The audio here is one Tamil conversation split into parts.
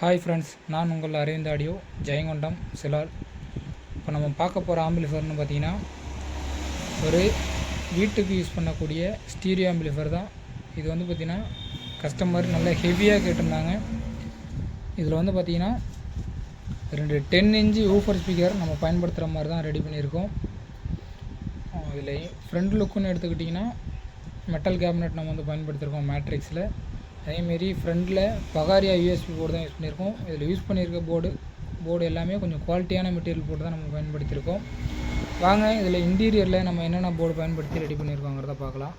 ஹாய் ஃப்ரெண்ட்ஸ், நான் உங்கள் அரவிந்த் ஆடியோ, ஜெயங்கொண்டம், சிலால். இப்போ நம்ம பார்க்க போகிற ஆம்பிளிஃபர்னு பார்த்தீங்கன்னா, ஒரு வீட்டுக்கு யூஸ் பண்ணக்கூடிய ஸ்டீரியோ ஆம்பிளிஃபர் தான். இது வந்து பார்த்திங்கன்னா கஸ்டமர் நல்லா ஹெவியாக கேட்டிருந்தாங்க. இதில் வந்து பார்த்திங்கன்னா 2 10 இன்ச்சு ஊஃபர் ஸ்பீக்கர் நம்ம பயன்படுத்துகிற மாதிரி தான் ரெடி பண்ணியிருக்கோம். இதில் ஃப்ரண்ட் லுக்குன்னு எடுத்துக்கிட்டிங்கன்னா மெட்டல் கேபினெட் நம்ம வந்து பயன்படுத்தியிருக்கோம் மேட்ரிக்ஸில். அதேமாரி ஃப்ரண்டில் பகாரியா யூஎஸ்பி போர்டு தான் யூஸ் பண்ணியிருக்கோம். இதில் யூஸ் பண்ணியிருக்க போர்டு எல்லாமே கொஞ்சம் குவாலிட்டியான மெட்டீரியல் போர்டு தான் நம்ம பயன்படுத்தியிருக்கோம். வாங்க இதில் இன்டீரியரில் நம்ம என்னென்ன போர்டு பயன்படுத்தி ரெடி பண்ணியிருக்கோங்கிறத பார்க்கலாம்.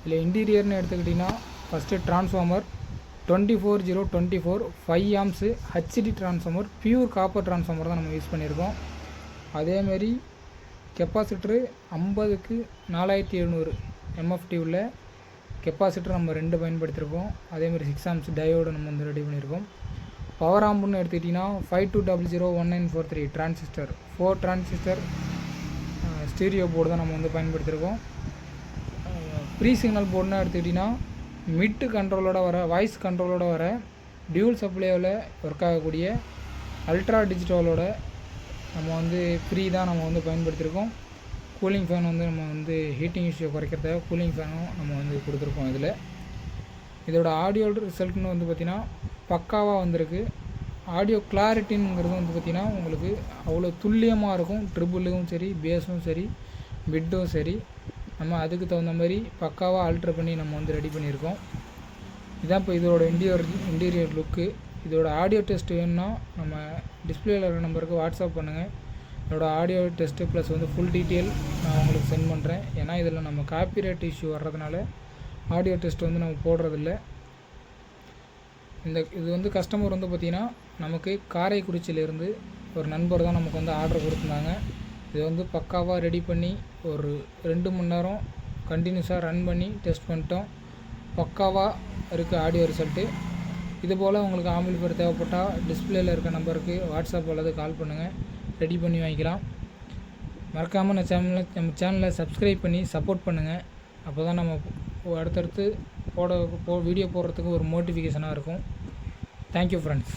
இதில் இன்டீரியர்னு எடுத்துக்கிட்டிங்கன்னா first transformer 24024 5 amps HD transformer, pure copper transformer தான் நம்ம யூஸ் பண்ணியிருக்கோம். அதேமாரி கெப்பாசிட்டரு 50க்கு 4700 எம்எஃப்டி உள்ள கெப்பாசிட்டர் நம்ம 2 பயன்படுத்தியிருக்கோம். அதேமாதிரி 6 ஆம்ஸ் டயோடு நம்ம வந்து ரெடி பண்ணியிருக்கோம். பவர் ஆம்புன்னு எடுத்துக்கிட்டிங்கன்னா 52001943 டிரான்சிஸ்டர் 4 டிரான்சிஸ்டர் ஸ்டீரியோ போர்டு தான் நம்ம வந்து பயன்படுத்தியிருக்கோம். ப்ரீ சிக்னல் போர்டுன்னு எடுத்துக்கிட்டிங்கன்னா மிட் கண்ட்ரோலோட வர வாய்ஸ் கண்ட்ரோலோட வர டியூல் சப்ளைவில் ஒர்க் ஆகக்கூடிய அல்ட்ரா டிஜிட்டலோட நம்ம வந்து ஃப்ரீ தான் நம்ம வந்து பயன்படுத்தியிருக்கோம். கூலிங் ஃபேன் வந்து நம்ம வந்து ஹீட்டிங் இஷ்யூ குறைக்கிறதுக்காக கூலிங் ஃபேனும் நம்ம வந்து கொடுத்துருக்கோம். இதோட ஆடியோ ரிசல்ட்னு வந்து பார்த்திங்கன்னா பக்காவாக வந்திருக்கு. ஆடியோ கிளாரிட்டிங்கிறது வந்து பார்த்திங்கன்னா உங்களுக்கு அவ்வளோ துல்லியமாக இருக்கும். ட்ரிபிளும் சரி, பேஸும் சரி, மிட்டும் சரி, நம்ம அதுக்கு தகுந்த மாதிரி பக்காவாக ஆல்ட்ரு பண்ணி நம்ம வந்து ரெடி பண்ணியிருக்கோம். இதான் இப்போ இதோட இன்டீரியர் லுக்கு. இதோட ஆடியோ டெஸ்ட் வேணும்னா நம்ம டிஸ்பிளேயில் இருக்கிற நம்பருக்கு வாட்ஸ்அப் பண்ணுங்கள். இதோட ஆடியோ டெஸ்ட்டு ப்ளஸ் வந்து ஃபுல் டீட்டெயில் நான் உங்களுக்கு சென்ட் பண்ணுறேன். ஏன்னா இதில் நம்ம காப்பிரைட் இஷ்யூ வர்றதுனால ஆடியோ டெஸ்ட் வந்து நம்ம போடுறதில்ல. இது வந்து கஸ்டமர் வந்து பார்த்திங்கன்னா நமக்கு காரைக்குறிச்சியிலேருந்து ஒரு நண்பர் தான் நமக்கு வந்து ஆர்டர் கொடுத்துருந்தாங்க. இது வந்து பக்காவாக ரெடி பண்ணி ஒரு 2 மணி நேரம் கண்டினியூஸாக ரன் பண்ணி டெஸ்ட் பண்ணிட்டோம். பக்காவாக இருக்குது ஆடியோ ரிசல்ட்டு. இதுபோல் உங்களுக்கு ஆம்பிளிஃபையர் தேவைப்பட்டால் டிஸ்பிளேயில் இருக்க நம்பருக்கு வாட்ஸ்அப் அல்லது கால் பண்ணுங்கள், ரெடி பண்ணி வாங்கிக்கலாம். மறக்காமல் நம்ம சேனலை சப்ஸ்கிரைப் பண்ணி சப்போர்ட் பண்ணுங்கள். அப்போ தான் நம்ம அடுத்தடுத்து வீடியோ போடுறதுக்கு ஒரு மோட்டிஃபிகேஷனாக இருக்கும். Thank you friends.